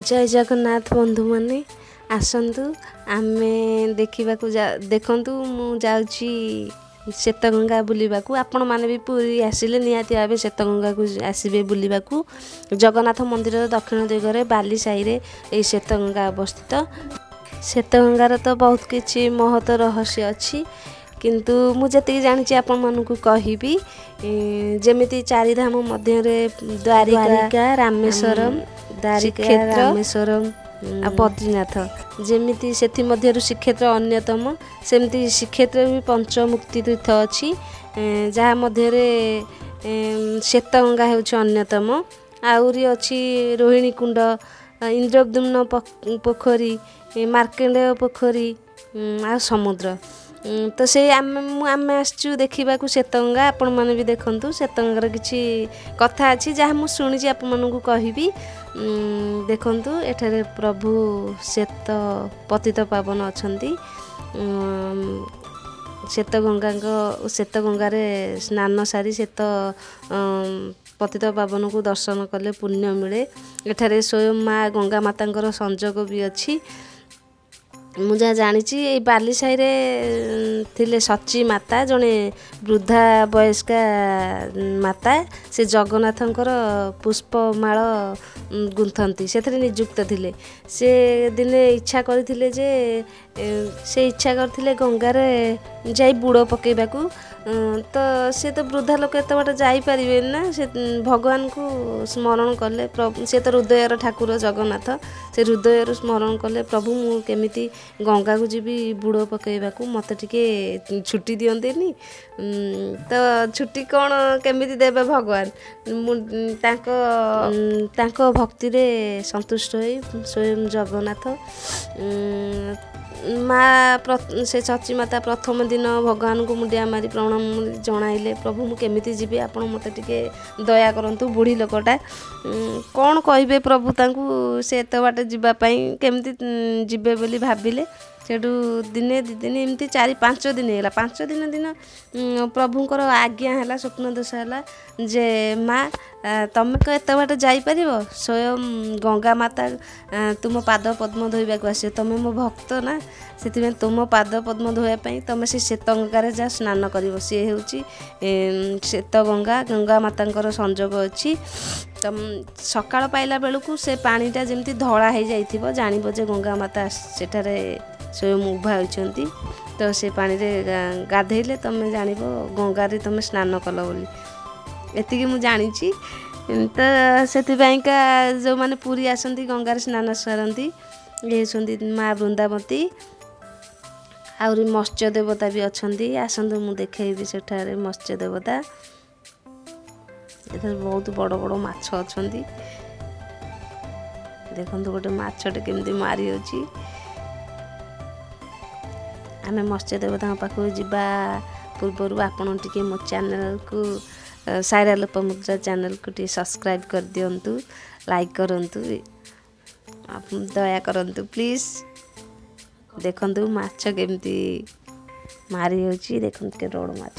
जय जगन्नाथ बंधु माने आसतु आमे देखा देखु मु जाऊँगी श्वेतगंगा बुलवाक आपण मैंने भी पूरी आसिले निहाती भाव श्वेतगंगा को आसबे बुलवाक जगन्नाथ मंदिर दक्षिण दिगरे बाली साही रे ए श्वेतगंगा अवस्थित। श्वेतगंगार तो बहुत किछि महत्व रहस्य अच्छी किंतु मुझे जानी आपण मानू कहबी जमिति चारिधाम मध्य द्वारिका रामेश्वरम श्रीक्षेत्र रामेश्वरम आ बद्रीनाथ जमिति सेथि मध्यरु श्रीक्षेत्र अन्यतम सेमती श्रीक्षेत्र भी पंचमुक्ति तीर्थ अच्छी जहाँ मध्य श्वेतगंगा होउछि अन्यतम आउरी अच्छी रोहिणी कुंड इंद्रद्युम्न पोखरी मार्कंडेय पोखरी आ समुद्र तो से आम आसचु देखा श्वेतगंगा आपण मैंने भी देखु श्वेतगंगार किसी कथा अच्छी जहाँ मुझे शुणी आपण मानू कहबी देखु एठारे प्रभु श्वेत पतित पावन अच्छा श्वेतगंगार स्नान सारी श्वेत पतित पावन को दर्शन कले पुण्य मिले। एठारे स्वयं माँ गंगा माता संजोग भी अच्छी मुझे जानी ये बाली साही रे सची माता जड़े वृद्धा वयस्का माता से जगन्नाथंकर पुष्पमाल गुंथती से निजुक्त थिले से दिने इच्छा करथिले जे से इच्छा करथिले गंगार जाई बुड़ पकेबाकू तो से तो वृद्धा लोक एत बाट जापर ना से भगवान को स्मरण कले प्रभु से तो हृदयर ठाकुर जगन्नाथ से हृदय स्मरण कले प्रभु मु केमिति गंगा को जीवी बुड़ पकेबाकू मत टिके छुट्टी दियंतेनी तो छुट्टी कौन केमिति देबे भगवान तांको भक्ति रे संतुष्ट होई स्वयं जगन्नाथ माँ से सची माता प्रथम दिन भगवान को मुंडिया मारी प्रणाम जणाइले प्रभु मु केमिति जीवी आपण मते टिके दया करंतु बुढ़ी लोकटा कौन कहिबे प्रभु तांकु से एत बाट जीवा पई केमिति जीवे बोली भाबिले सेठू दिने दी दिन एमती 4-5 दिन है 5 दिन दिन प्रभुंकर आज्ञा है स्वप्न दशा है जे माँ तमें को एत बाट जापर स्वयं गंगा माता तुम पाद पद्म धोवाक आस तुम मो भक्त ना से तुम पाद पद्म धोवाई तुम से श्वेतगंगार जा स्नान कर सी हूँ श्वेतगंगा गंगा माता संजोग अच्छी तुम सकाळ पाइला बेलू से पानीटा जमी धला हो जाइथिबो जानिबो जे गंगा माता सेठारे स्वयं उभा होती तो से पानी रे गाधेले तुम जान गंगारे तुम स्नान कल बोली एतिकी मु जानी तो से जो मैंने पूरी आसती गंगार स्नान सारती ये होती माँ वृंदावती आउरी मत्स्य देवता भी अच्छा आसतु मु देखी सेठारे मत्स्य देवता इधर बहुत बड़ बड़ माछ अच्छा देखो गोटे माछटे केमती मारी होची आमे मत्स्य देवता पाखु जीवा पूर्वर आपण टिके मो चैनल को सायरा लोपामुद्रा चैनल को टी सब्सक्राइब कर दियंतु लाइक करंतु आप दया करंतु प्लीज देखंतु माछ केमती मारी होची देखंतु के रोड माछ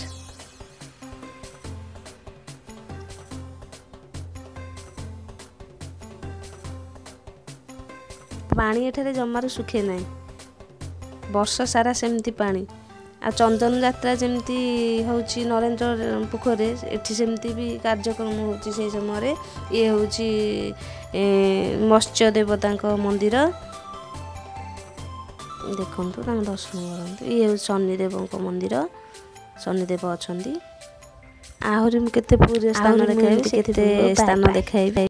पानी एठारे जमार सुखे ना वर्ष सारा सेमती पानी आ चंदन यात्रा जमती होची नरेंद्र पोखरे एठी सेमती भी कार्यक्रम होची से समय ये होची मत्स्य देवता मंदिर देखंतु तांको दर्शन करंतु ये शनिदेव मंदिर शनिदेव अच्छा आहरी केते पूरे स्थान देखाइबे केते स्थान देखाइबे।